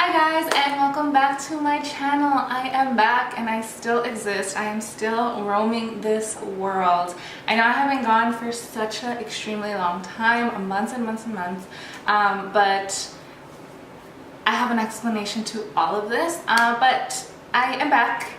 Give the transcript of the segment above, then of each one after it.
Hi guys, and welcome back to my channel. I am back and I still exist. I am still roaming this world. I know I haven't gone for such an extremely long time, months and months and months, but I have an explanation to all of this. But I am back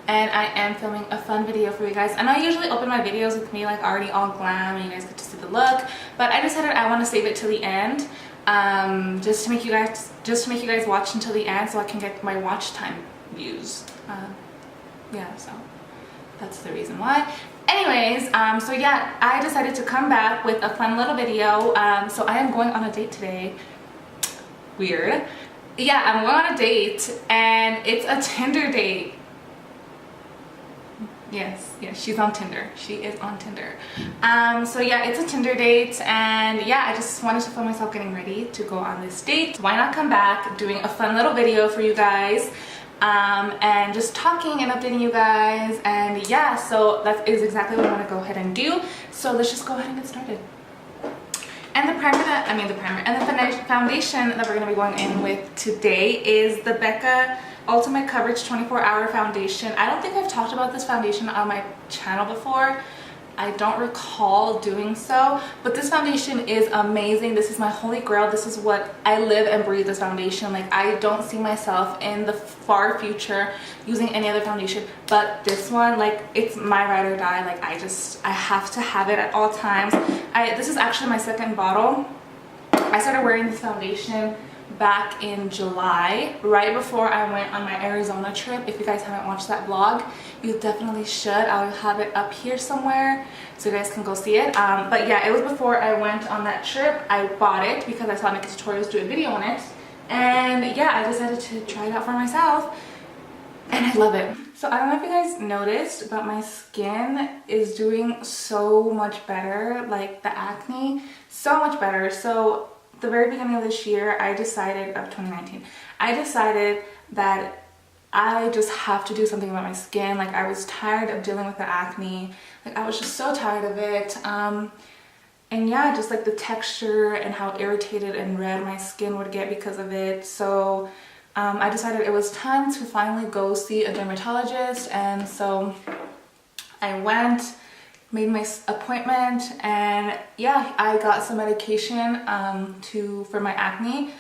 and I am filming a fun video for you guys. And I usually open my videos with me like already all glam and you guys get to see the look, but I decided I want to save it till the end. Just to make you guys watch until the end so I can get my watch time views. Yeah, so that's the reason why. Anyways, so yeah, I decided to come back with a fun little video. So I am going on a date today. Weird. Yeah, I'm going on a date and it's a Tinder date. Yes, she's on Tinder. She is on Tinder. So yeah, it's a Tinder date, and yeah, I just wanted to film myself getting ready to go on this date. Why not come back doing a fun little video for you guys, and just talking and updating you guys. And yeah, so that is exactly what I want to go ahead and do. So let's just go ahead and get started. And the foundation that we're going to be going in with today is the Becca Ultimate Coverage 24-Hour Foundation. I don't think I've talked about this foundation on my channel before. I don't recall doing so, but this foundation is amazing. This is my holy grail. This is what I live and breathe, this foundation. Like, I don't see myself in the far future using any other foundation, but this one, like, it's my ride or die. Like, I have to have it at all times. This is actually my second bottle. I started wearing this foundation back in July, right before I went on my Arizona trip. If you guys haven't watched that vlog, you definitely should. I'll have it up here somewhere so you guys can go see it. But yeah, it was before I went on that trip. I bought it because I saw Nikki Tutorials do a video on it, and yeah, I decided to try it out for myself and I love it. So I don't know if you guys noticed, but my skin is doing so much better. Like, the acne, so much better. So the very beginning of this year, of 2019, I decided that I just have to do something about my skin. Like, I was tired of dealing with the acne. Like, I was just so tired of it. And yeah, just like the texture and how irritated and red my skin would get because of it. So I decided it was time to finally go see a dermatologist. And so I went, made my appointment, and yeah, I got some medication for my acne,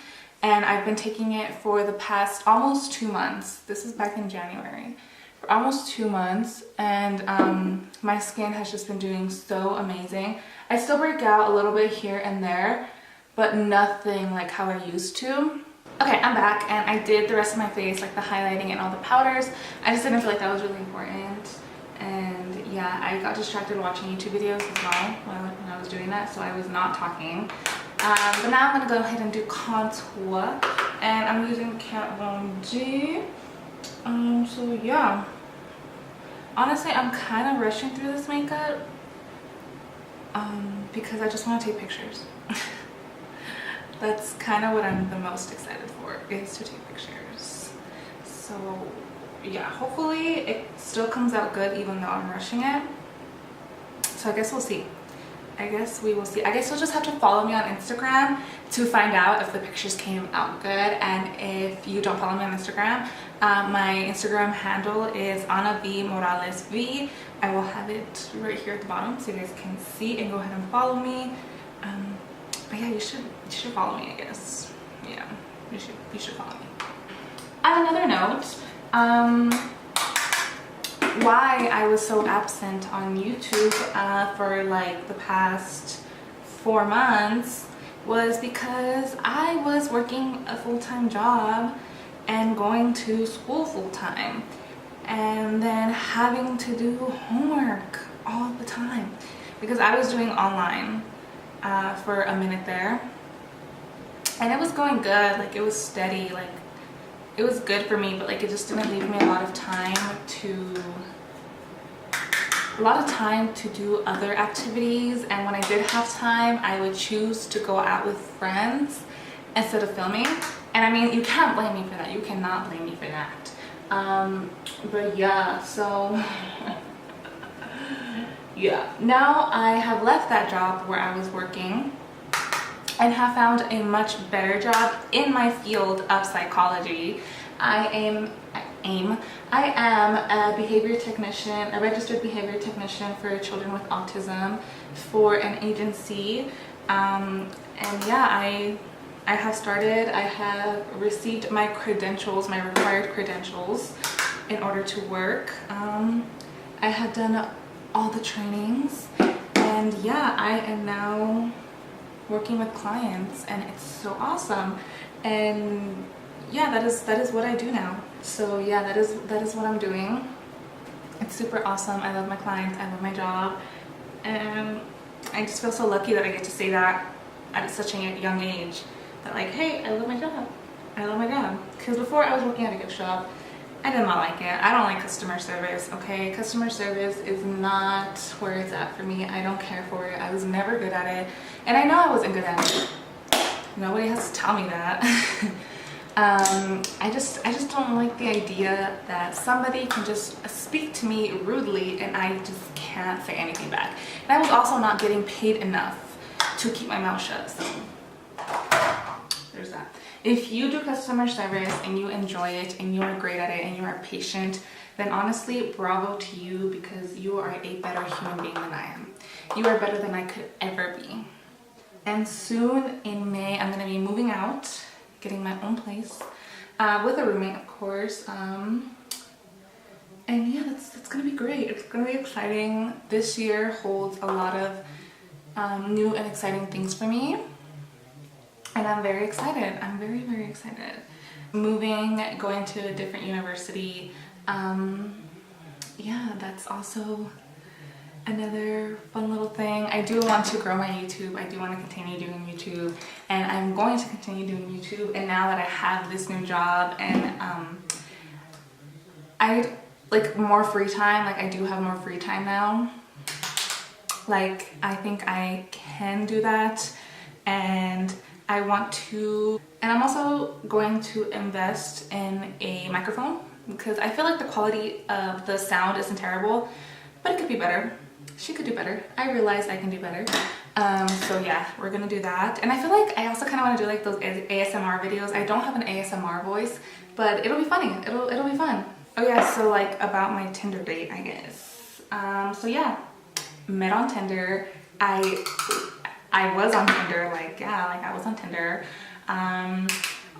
and I've been taking it for the past almost 2 months. This is back in January. For almost 2 months, and my skin has just been doing so amazing. I still break out a little bit here and there, but nothing like how I used to. Okay, I'm back, and I did the rest of my face, like the highlighting and all the powders. I just didn't feel like that was really important. And yeah, I got distracted watching YouTube videos as well when I was doing that, so I was not talking. But now I'm going to go ahead and do contour, and I'm using Kat Von D. So yeah, honestly, I'm kind of rushing through this makeup because I just want to take pictures. That's kind of what I'm the most excited for, is to take pictures. So yeah, hopefully it still comes out good even though I'm rushing it. So I guess we'll see. I guess we will see. I guess you'll just have to follow me on Instagram to find out if the pictures came out good. And if you don't follow me on Instagram, my Instagram handle is Ana V Morales V. I will have it right here at the bottom so you guys can see and go ahead and follow me. But yeah, you should follow me, I guess. Yeah, you should follow me. On another note, why I was so absent on YouTube for like the past 4 months was because I was working a full-time job and going to school full-time, and then having to do homework all the time because I was doing online for a minute there, and it was going good. Like, it was steady, like it was good for me, but like it just didn't leave me a lot of time to do other activities. And when I did have time, I would choose to go out with friends instead of filming. And I mean, you can't blame me for that. You cannot blame me for that. But yeah, so yeah, now I have left that job where I was working, and have found a much better job in my field of psychology. I am a behavior technician, a registered behavior technician for children with autism for an agency. And yeah, I have received my credentials, my required credentials in order to work. I have done all the trainings, and yeah, I am now working with clients, and it's so awesome. And yeah, that is what I do now. So yeah, that is what I'm doing. It's super awesome. I love my clients, I love my job, and I just feel so lucky that I get to say that at such a young age, that like, hey, I love my job. I love my job. Because before I was working at a gift shop, I did not like it. I don't like customer service, okay? Customer service is not where it's at for me. I don't care for it. I was never good at it. And I know I wasn't good at it. Nobody has to tell me that. I just don't like the idea that somebody can just speak to me rudely and I just can't say anything back. And I was also not getting paid enough to keep my mouth shut, so there's that. If you do customer service and you enjoy it and you are great at it and you are patient, then honestly, bravo to you, because you are a better human being than I am. You are better than I could ever be. And soon in May, I'm gonna be moving out, getting my own place, with a roommate, of course. And yeah, that's gonna be great. It's gonna be exciting. This year holds a lot of new and exciting things for me. And I'm very excited. I'm very, very excited. Moving, going to a different university. Yeah, that's also another fun little thing. I do want to grow my YouTube. I do want to continue doing YouTube. And I'm going to continue doing YouTube. And now that I have this new job and I like more free time, like I do have more free time now. Like I think I can do that. And I want to, and I'm also going to invest in a microphone because I feel like the quality of the sound isn't terrible, but it could be better. She could do better. I realize I can do better. So yeah, we're gonna do that. And I feel like I also kind of want to do like those ASMR videos. I don't have an ASMR voice, but it'll be funny. It'll be fun. Oh yeah, so like about my Tinder date, I guess. So yeah, met on Tinder. I was on Tinder, like, yeah, like I was on Tinder.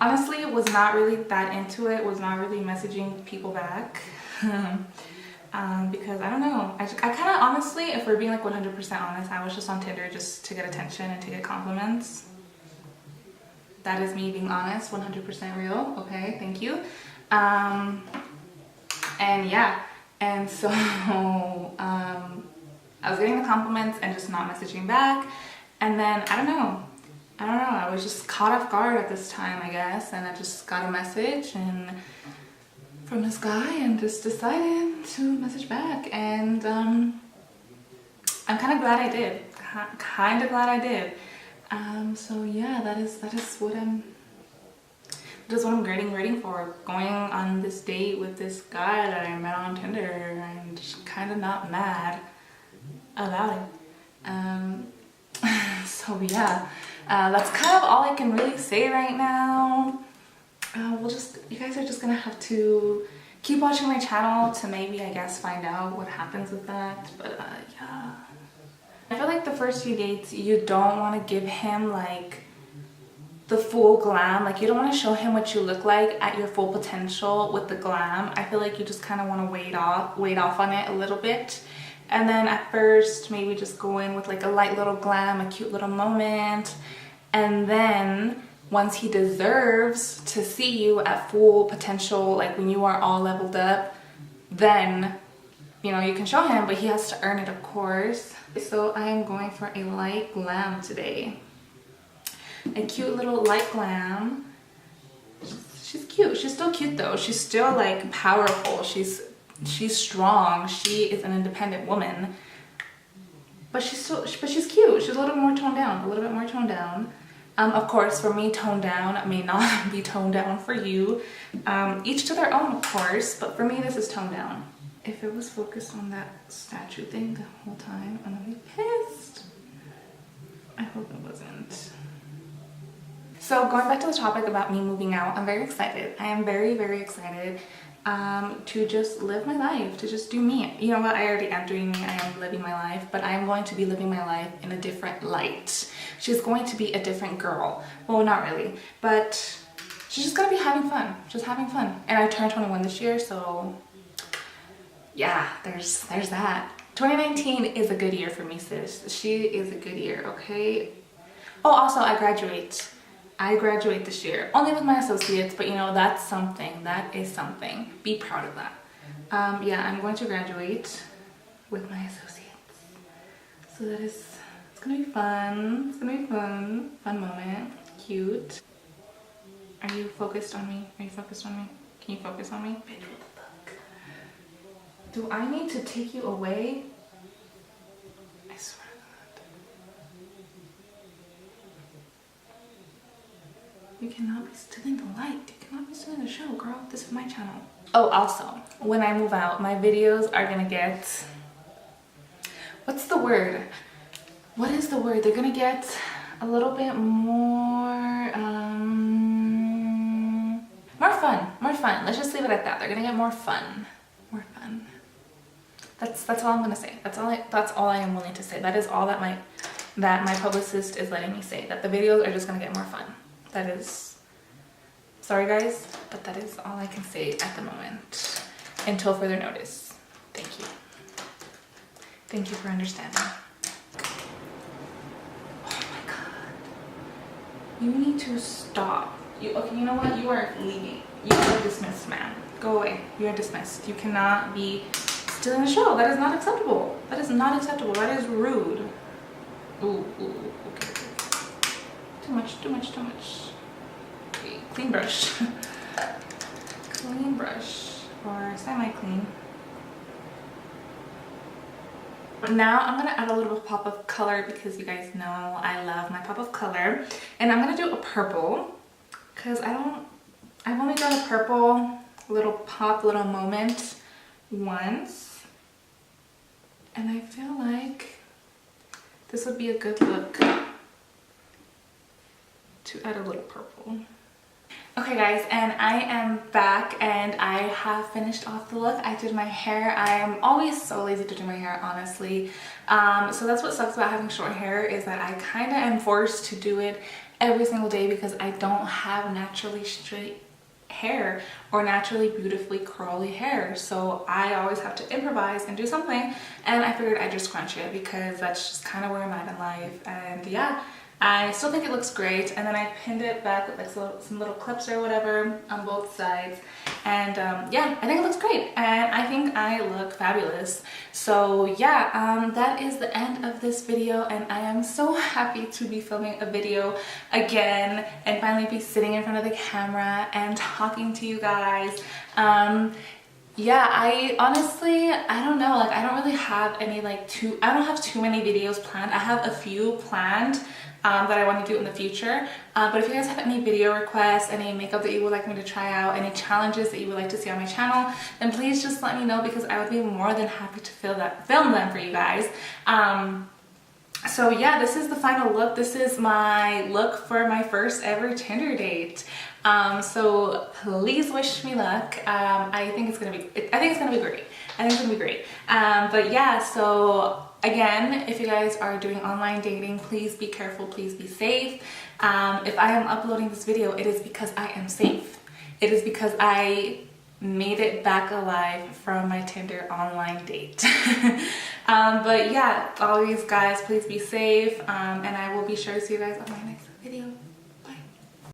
Honestly, was not really that into it, was not really messaging people back. Because I don't know, I kind of honestly, if we're being like 100% honest, I was just on Tinder just to get attention and to get compliments. That is me being honest, 100% real, okay, thank you. And yeah, and so I was getting the compliments and just not messaging back. And then, I don't know, I was just caught off guard at this time, I guess, and I just got a message from this guy and just decided to message back, and I'm kind of glad I did, so yeah, that is what I'm waiting for, going on this date with this guy that I met on Tinder, and just kind of not mad about it. So yeah, that's kind of all I can really say right now. You guys are just gonna have to keep watching my channel to maybe, I guess, find out what happens with that. But yeah, I feel like the first few dates, you don't want to give him like the full glam. Like you don't want to show him what you look like at your full potential with the glam. I feel like you just kind of want to wait off on it a little bit. And then at first, maybe just go in with like a light little glam, a cute little moment. And then once he deserves to see you at full potential, like when you are all leveled up, then, you know, you can show him, but he has to earn it, of course. So I am going for a light glam today. A cute little light glam. She's cute. She's still cute though. She's still like powerful. She's strong. She is an independent woman, but she's cute. She's a little more toned down, a little bit more toned down. Of course, for me, toned down may not be toned down for you. Each to their own, of course, but for me, this is toned down. If it was focused on that statue thing the whole time, I'm gonna be pissed. I hope it wasn't. So going back to the topic about me moving out, I'm very excited. I am very, very excited to just live my life, to just do me. You know what, I already am doing me, I am living my life, but I am going to be living my life in a different light. She's going to be a different girl. Well, not really, but she's just gonna be having fun, just having fun. And I turned 21 this year, so yeah, there's that. 2019 is a good year for me, sis. She is a good year, okay? Oh, also, I graduate this year, only with my associates, but you know, that's something. That is something. Be proud of that. Yeah, I'm going to graduate with my associates. So that is, it's gonna be fun. It's gonna be fun. Fun moment. Cute. Are you focused on me? Are you focused on me? Can you focus on me? Bitch, what the fuck? Do I need to take you away? I swear. You cannot be stealing the light. You cannot be stealing the show, girl. This is my channel. Oh, also, when I move out, my videos are gonna get... What's the word? What is the word? They're gonna get a little bit more... more fun. More fun. Let's just leave it at that. They're gonna get more fun. More fun. That's all I'm gonna say. That's all I am willing to say. That is all that my publicist is letting me say. That the videos are just gonna get more fun. That is, sorry guys, but that is all I can say at the moment until further notice. Thank you. Thank you for understanding. Oh my God. You need to stop. Okay, you know what? You are leaving. You are dismissed, ma'am. Go away. You are dismissed. You cannot be still in the show. That is not acceptable. That is not acceptable. That is rude. Ooh, okay. Too much. Okay, clean brush. Clean brush, or semi-clean. Now I'm gonna add a little bit of pop of color because you guys know I love my pop of color. And I'm gonna do a purple because I've only done a purple little pop, little moment once. And I feel like this would be a good look to add a little purple. Okay guys, and I am back and I have finished off the look. I did my hair. I am always so lazy to do my hair, honestly. So that's what sucks about having short hair, is that I kind of am forced to do it every single day because I don't have naturally straight hair or naturally beautifully curly hair. So I always have to improvise and do something, and I figured I'd just scrunch it because that's just kind of where I'm at in life. And yeah, I still think it looks great, and then I pinned it back with like some little clips or whatever on both sides, and yeah, I think it looks great and I think I look fabulous. So yeah, that is the end of this video, and I am so happy to be filming a video again and finally be sitting in front of the camera and talking to you guys. Yeah, I honestly, I don't know, like I don't really have any I don't have too many videos planned. I have a few planned that I want to do in the future, but if you guys have any video requests, any makeup that you would like me to try out, any challenges that you would like to see on my channel, then please just let me know because I would be more than happy to film them for you guys. So yeah, this is the final look. This is my look for my first ever Tinder date. So please wish me luck. I think it's gonna be great. I think it's gonna be great. But yeah, so again, if you guys are doing online dating, please be careful, please be safe. If I am uploading this video, it is because I am safe. It is because I made it back alive from my Tinder online date. But yeah, always guys, please be safe, and I will be sure to see you guys on my next video.